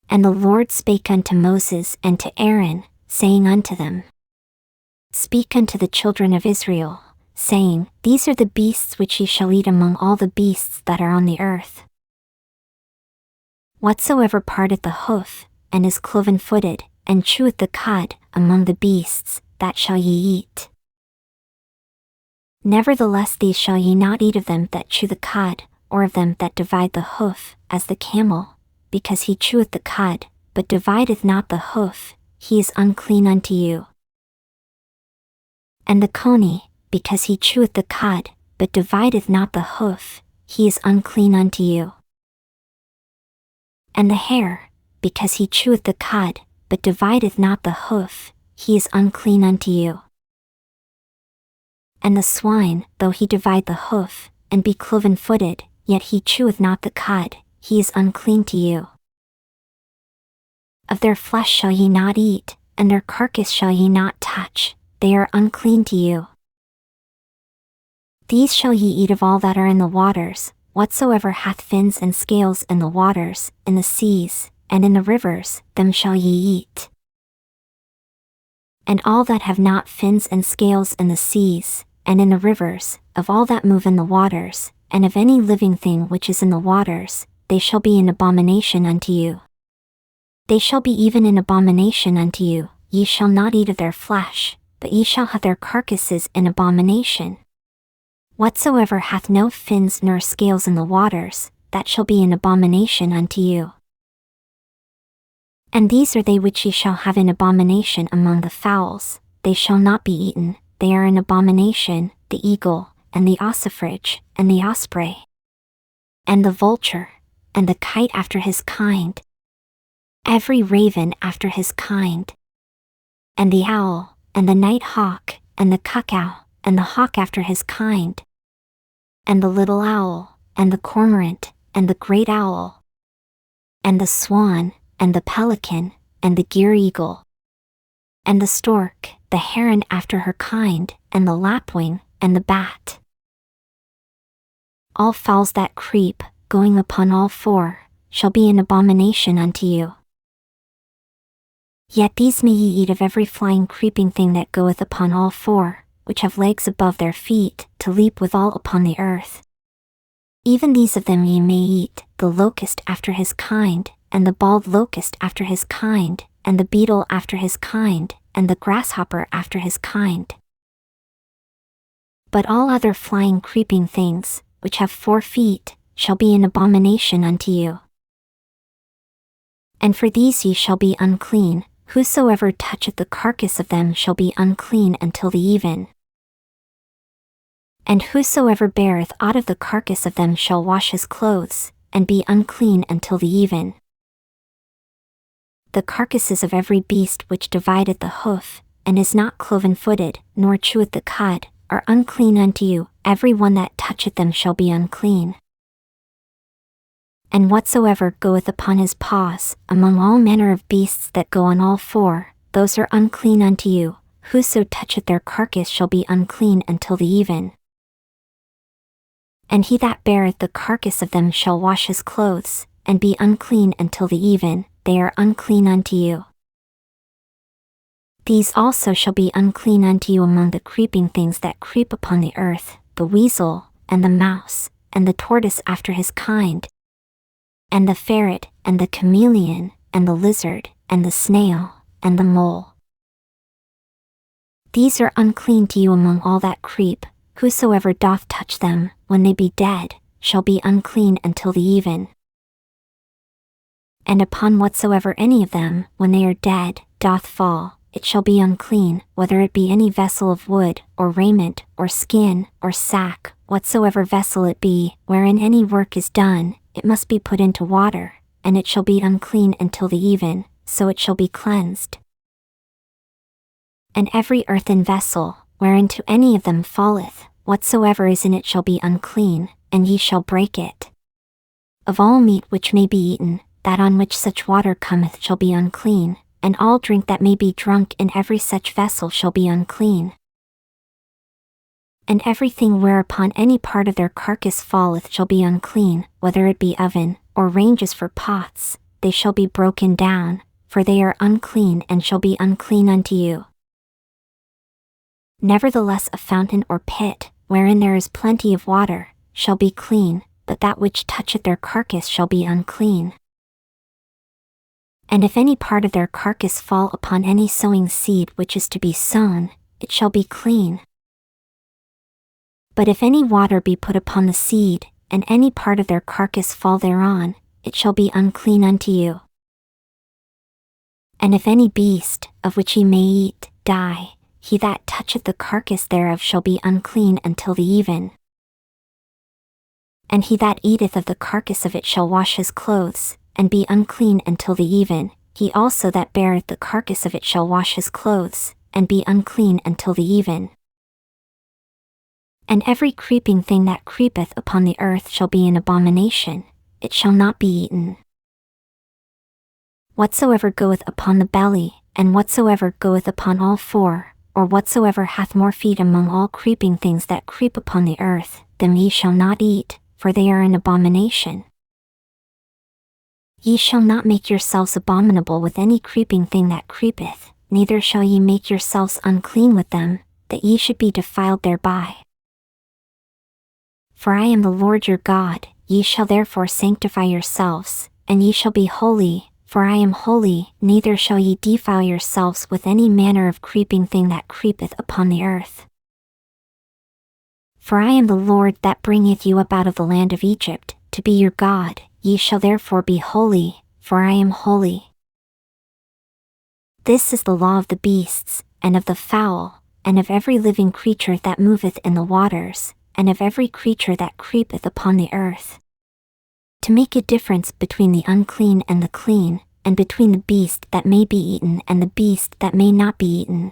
And the Lord spake unto Moses and to Aaron, saying unto them, Speak unto the children of Israel, saying, These are the beasts which ye shall eat among all the beasts that are on the earth. Whatsoever parteth the hoof, and is cloven-footed, and cheweth the cud, among the beasts, that shall ye eat. Nevertheless these shall ye not eat of them that chew the cud, or of them that divide the hoof, as the camel, because he cheweth the cud, but divideth not the hoof, he is unclean unto you. And the coney, because he cheweth the cud, but divideth not the hoof, he is unclean unto you. And the hare, because he cheweth the cud, but divideth not the hoof, he is unclean unto you. And the swine, though he divide the hoof, and be cloven-footed, yet he cheweth not the cud, he is unclean to you. Of their flesh shall ye not eat, and their carcass shall ye not touch, they are unclean to you. These shall ye eat of all that are in the waters, whatsoever hath fins and scales in the waters, in the seas, and in the rivers, them shall ye eat. And all that have not fins and scales in the seas, and in the rivers, of all that move in the waters, and of any living thing which is in the waters, they shall be an abomination unto you. They shall be even an abomination unto you, ye shall not eat of their flesh, but ye shall have their carcasses in abomination. Whatsoever hath no fins nor scales in the waters, that shall be an abomination unto you. And these are they which ye shall have in abomination among the fowls, they shall not be eaten, they are an abomination, the eagle, and the ossifrage, and the osprey, and the vulture, and the kite after his kind, every raven after his kind, and the owl, and the night hawk, and the cuckoo, and the hawk after his kind, and the little owl, and the cormorant, and the great owl, and the swan, and the pelican, and the gyre-eagle, and the stork, the heron after her kind, and the lapwing, and the bat. All fowls that creep, going upon all four, shall be an abomination unto you. Yet these may ye eat of every flying creeping thing that goeth upon all four, which have legs above their feet, to leap withal upon the earth. Even these of them ye may eat, the locust after his kind, and the bald locust after his kind, and the beetle after his kind, and the grasshopper after his kind. But all other flying creeping things, which have 4 feet, shall be an abomination unto you. And for these ye shall be unclean, whosoever toucheth the carcass of them shall be unclean until the even. And whosoever beareth aught of the carcass of them shall wash his clothes, and be unclean until the even. The carcasses of every beast which divideth the hoof, and is not cloven-footed, nor cheweth the cud, are unclean unto you, every one that toucheth them shall be unclean. And whatsoever goeth upon his paws, among all manner of beasts that go on all 4, those are unclean unto you, whoso toucheth their carcass shall be unclean until the even. And he that beareth the carcass of them shall wash his clothes, and be unclean until the even, they are unclean unto you. These also shall be unclean unto you among the creeping things that creep upon the earth, the weasel, and the mouse, and the tortoise after his kind, and the ferret, and the chameleon, and the lizard, and the snail, and the mole. These are unclean to you among all that creep, whosoever doth touch them, when they be dead, shall be unclean until the even. And upon whatsoever any of them, when they are dead, doth fall, it shall be unclean, whether it be any vessel of wood, or raiment, or skin, or sack, whatsoever vessel it be, wherein any work is done, it must be put into water, and it shall be unclean until the even, so it shall be cleansed. And every earthen vessel, whereinto any of them falleth, whatsoever is in it shall be unclean, and ye shall break it. Of all meat which may be eaten, that on which such water cometh shall be unclean, and all drink that may be drunk in every such vessel shall be unclean. And everything whereupon any part of their carcass falleth shall be unclean, whether it be oven, or ranges for pots, they shall be broken down, for they are unclean and shall be unclean unto you. Nevertheless a fountain or pit, wherein there is plenty of water, shall be clean, but that which toucheth their carcass shall be unclean. And if any part of their carcass fall upon any sowing seed which is to be sown, it shall be clean. But if any water be put upon the seed, and any part of their carcass fall thereon, it shall be unclean unto you. And if any beast, of which ye may eat, die, he that toucheth the carcass thereof shall be unclean until the even. And he that eateth of the carcass of it shall wash his clothes, and be unclean until the even. He also that beareth the carcass of it shall wash his clothes, and be unclean until the even. And every creeping thing that creepeth upon the earth shall be an abomination, it shall not be eaten. Whatsoever goeth upon the belly, and whatsoever goeth upon all four, or whatsoever hath more feet among all creeping things that creep upon the earth, them ye shall not eat, for they are an abomination. Ye shall not make yourselves abominable with any creeping thing that creepeth, neither shall ye make yourselves unclean with them, that ye should be defiled thereby. For I am the Lord your God, ye shall therefore sanctify yourselves, and ye shall be holy, for I am holy, neither shall ye defile yourselves with any manner of creeping thing that creepeth upon the earth. For I am the Lord that bringeth you up out of the land of Egypt, to be your God, ye shall therefore be holy, for I am holy. This is the law of the beasts, and of the fowl, and of every living creature that moveth in the waters, and of every creature that creepeth upon the earth. To make a difference between the unclean and the clean, and between the beast that may be eaten and the beast that may not be eaten.